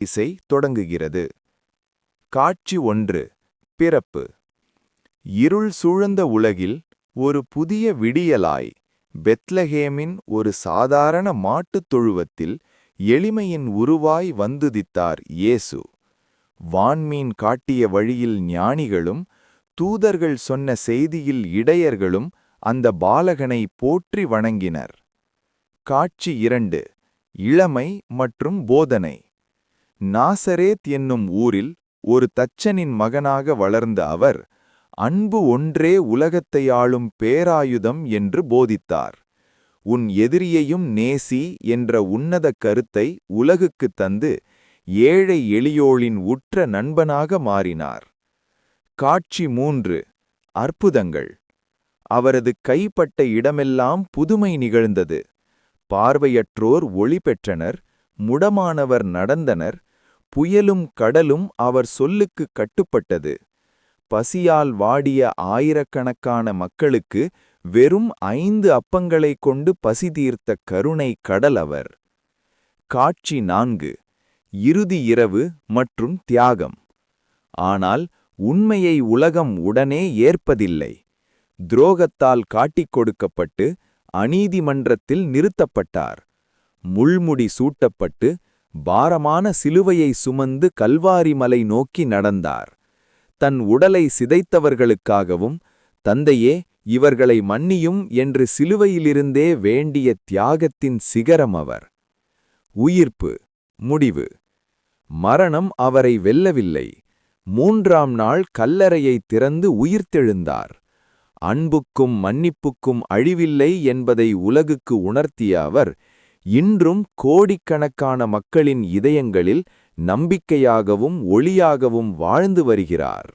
இசை தொடங்குகிறது. காட்சி 1. பிறப்பு. இருள் சூழ்ந்த உலகில் ஒரு புதிய விடியலாய் பெத்லகேமின் ஒரு சாதாரண மாட்டுத் தொழுவத்தில் எளிமையின் உருவாய் வந்துதித்தார் இயேசு. வான்மீன் காட்டிய வழியில் ஞானிகளும் தூதர்கள் சொன்ன செய்தியில் இடையர்களும் அந்த பாலகனை போற்றி வணங்கினர். காட்சி 2. இளமை மற்றும் போதனை. நாசரேத் என்னும் ஊரில் ஒரு தச்சனின் மகனாக வளர்ந்த அவர் அன்பு ஒன்றே உலகத்தை ஆளும் பேராயுதம் என்று போதித்தார். உன் எதிரியையும் நேசி என்ற உன்னத கருத்தை உலகுக்குத் தந்து ஏழை எளியோளின் உற்ற நண்பனாக மாறினார். காட்சி 3. அற்புதங்கள். அவரது கைப்பட்ட இடமெல்லாம் புதுமை நிகழ்ந்தது. பார்வையற்றோர் ஒளி பெற்றனர், முடமானவர் நடந்தனர், புயலும் கடலும் அவர் சொல்லுக்கு கட்டுப்பட்டது. பசியால் வாடிய ஆயிரக்கணக்கான மக்களுக்கு வெறும் 5 அப்பங்களைக் கொண்டு பசி தீர்த்த கருணை கடல் அவர். காட்சி 4. இறுதி இரவு மற்றும் தியாகம். ஆனால் உண்மையை உலகம் உடனே ஏற்பதில்லை. துரோகத்தால் காட்டிக் கொடுக்கப்பட்டு அநீதிமன்றத்தில் நிறுத்தப்பட்டார். முள்முடி சூட்டப்பட்டு பாரமான சிலுவையை சுமந்து கல்வாரி மலை நோக்கி நடந்தார். தன் உடலை சிதைத்தவர்களுக்காகவும் தந்தையே இவர்களை மன்னியும் என்று சிலுவையிலிருந்தே வேண்டிய தியாகத்தின் சிகரம் அவர். உயிர்ப்பு. முடிவு. மரணம் அவரை வெல்லவில்லை. 3ஆம் நாள் கல்லறையை திறந்து உயிர்த்தெழுந்தார். அன்புக்கும் மன்னிப்புக்கும் அழிவில்லை என்பதை உலகுக்கு உணர்த்திய அவர் இன்றும் கோடிக்கணக்கான மக்களின் இதயங்களில் நம்பிக்கையாகவும் ஒளியாகவும் வாழ்ந்து வருகிறார்.